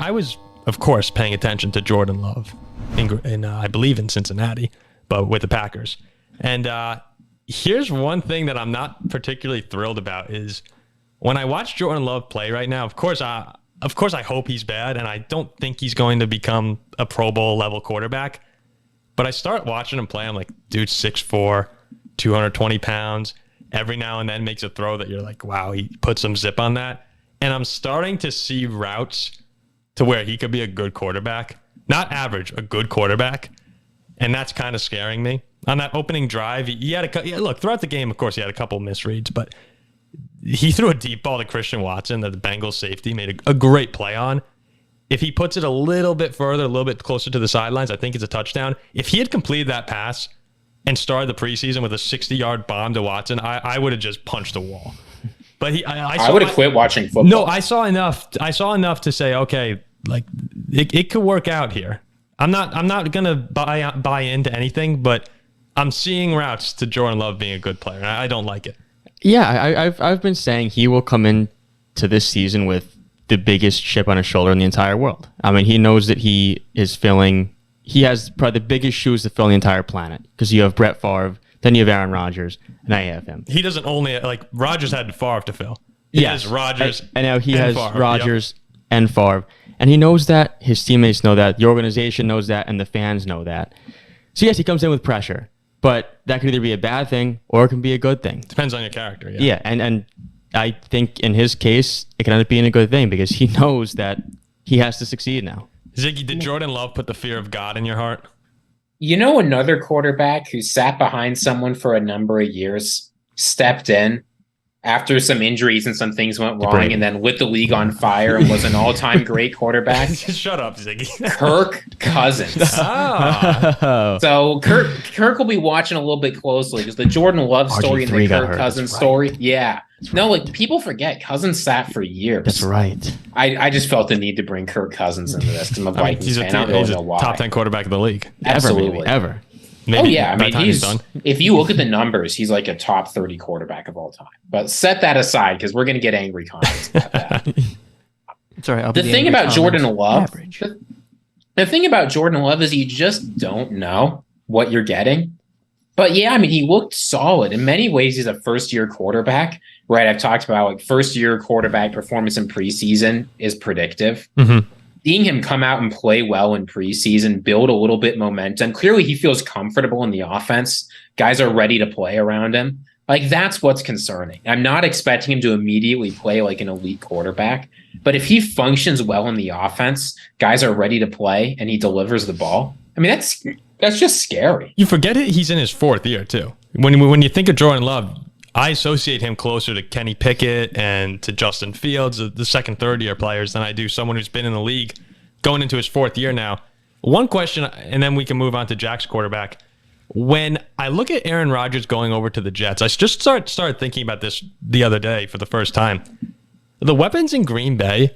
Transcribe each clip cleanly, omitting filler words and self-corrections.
I was, of course, paying attention to Jordan Love in I believe in Cincinnati, but with the Packers. And here's one thing that I'm not particularly thrilled about is when I watch Jordan Love play right now. Of course, I hope he's bad, and I don't think he's going to become a Pro Bowl level quarterback. But I start watching him play. I'm like, dude, 6'4", 220 pounds. Every now and then makes a throw that you're like, wow, he put some zip on that. And I'm starting to see routes to where he could be a good quarterback. Not average, a good quarterback. And that's kind of scaring me. On that opening drive, he had look, throughout the game, of course, he had a couple misreads, but he threw a deep ball to Christian Watson that the Bengals safety made a great play on. If he puts it a little bit further, a little bit closer to the sidelines, I think it's a touchdown. If he had completed that pass and started the preseason with a 60-yard bomb to Watson, I would have just punched a wall. But I would have quit watching football. No, I saw enough to say, okay, like it could work out here. I'm not gonna buy into anything, but I'm seeing routes to Jordan Love being a good player, and I don't like it. Yeah, I've been saying he will come in to this season with the biggest chip on his shoulder in the entire world. I mean, he knows that he has probably the biggest shoes to fill on the entire planet, because you have Brett Favre, then you have Aaron Rodgers, and I have him. He doesn't only, like, Rodgers had Favre to fill. He has Rodgers and now he has Favre. Rodgers and Favre. And he knows that, his teammates know that, the organization knows that, and the fans know that. So yes, he comes in with pressure, but that could either be a bad thing or it can be a good thing. Depends on your character, yeah. Yeah, and I think in his case, it can end up being a good thing because he knows that he has to succeed now. Ziggy, did Jordan Love put the fear of God in your heart? You know, another quarterback who sat behind someone for a number of years, stepped in after some injuries and some things went wrong, and then lit the league on fire and was an all-time great quarterback. Shut up, Ziggy. Kirk Cousins. Oh. So Kirk will be watching a little bit closely because the Jordan Love story and the Kirk Cousins story. Yeah. No, like people forget Cousins sat for years. That's right. I just felt the need to bring Kirk Cousins into this because I'm a Vikings fan. I don't know why. Top 10 quarterback of the league. Absolutely. Ever. Maybe I mean, if you look at the numbers, he's like a top 30 quarterback of all time. But set that aside because we're going to get angry comments about that. It's all right. The thing about Jordan Love, the thing about Jordan Love is you just don't know what you're getting. But yeah, I mean, he looked solid. In many ways, he's a first-year quarterback, right? I've talked about like first-year quarterback performance in preseason is predictive. Mm-hmm. Seeing him come out and play well in preseason, build a little bit momentum. Clearly, he feels comfortable in the offense. Guys are ready to play around him. Like, that's what's concerning. I'm not expecting him to immediately play like an elite quarterback. But if he functions well in the offense, guys are ready to play, and he delivers the ball. I mean, that's just scary. You forget it. He's in his fourth year, too. When you think of Jordan Love, I associate him closer to Kenny Pickett and to Justin Fields, the second, third-year players, than I do someone who's been in the league going into his fourth year now. One question, and then we can move on to Jack's quarterback. When I look at Aaron Rodgers going over to the Jets, I just started thinking about this the other day for the first time. The weapons in Green Bay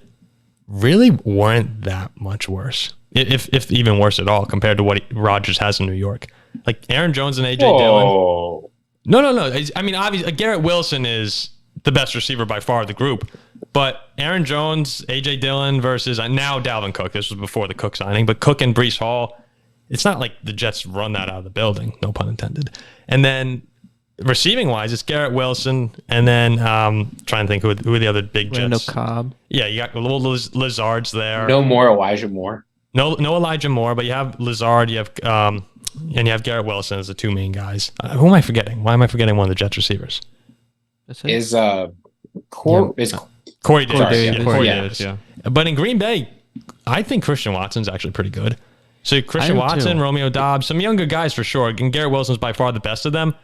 really weren't that much worse, if even worse at all, compared to what Rodgers has in New York. Like Aaron Jones and A.J. Dillon. No. I mean, obviously, Garrett Wilson is the best receiver by far of the group. But Aaron Jones, A.J. Dillon versus now Dalvin Cook. This was before the Cook signing. But Cook and Breece Hall, it's not like the Jets run that out of the building, no pun intended. And then receiving-wise, it's Garrett Wilson. And then trying to think who are the other big Jets. Randall Cobb. Yeah, you got a little Lazard's there. No more Elijah Moore. No Elijah Moore, but you have Lazard, you have and you have Garrett Wilson as the two main guys. Who am I forgetting? Why am I forgetting one of the Jets receivers? Is Corey Davis. Corey Davis. Yeah. But in Green Bay, I think Christian Watson's actually pretty good. So Christian Watson, Romeo Doubs, some younger guys for sure. And Garrett Wilson's by far the best of them.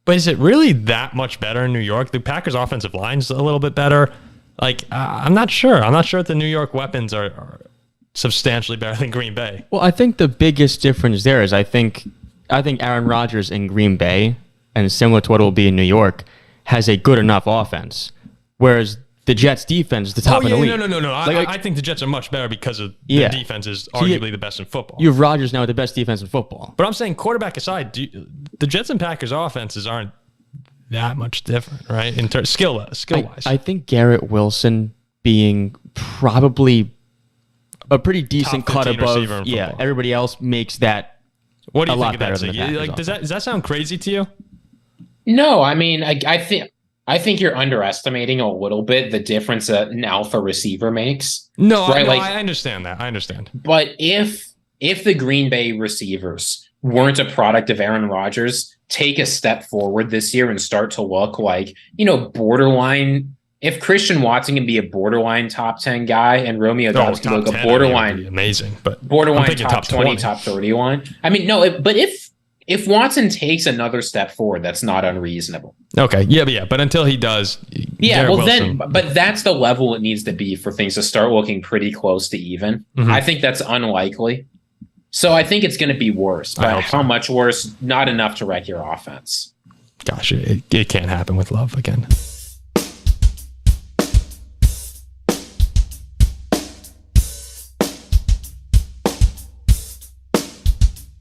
But is it really that much better in New York? The Packers' offensive line's a little bit better. Like, I'm not sure. I'm not sure if the New York weapons are substantially better than Green Bay. Well, I think the biggest difference there is I think Aaron Rodgers in Green Bay, and similar to what it will be in New York, has a good enough offense. Whereas the Jets' defense is the top of the league. No. I think the Jets are much better because of their defense is arguably the best in football. You have Rodgers now with the best defense in football. But I'm saying quarterback aside, the Jets and Packers' offenses aren't that much different, right? In terms skill-wise. I think Garrett Wilson being probably a pretty decent top cut 15 receiver above. in Yeah, football. everybody else makes that. What do you a think lot of that, better than the Ziggy? Packers Like, does that sound crazy to you? No, I mean, I think you're underestimating a little bit the difference that an alpha receiver makes. No, right? I understand that. I understand. But if the Green Bay receivers weren't a product of Aaron Rodgers, take a step forward this year and start to look like, borderline. If Christian Watson can be a borderline top 10 guy and Romeo Doubs can look a borderline, amazing, but borderline top 20, top 31. I mean, no, but if Watson takes another step forward, that's not unreasonable. Okay, yeah, but until he does, yeah, but that's the level it needs to be for things to start looking pretty close to even. Mm-hmm. I think that's unlikely. So I think it's going to be worse, but how much worse? Not enough to wreck your offense. Gosh, it can't happen with Love again.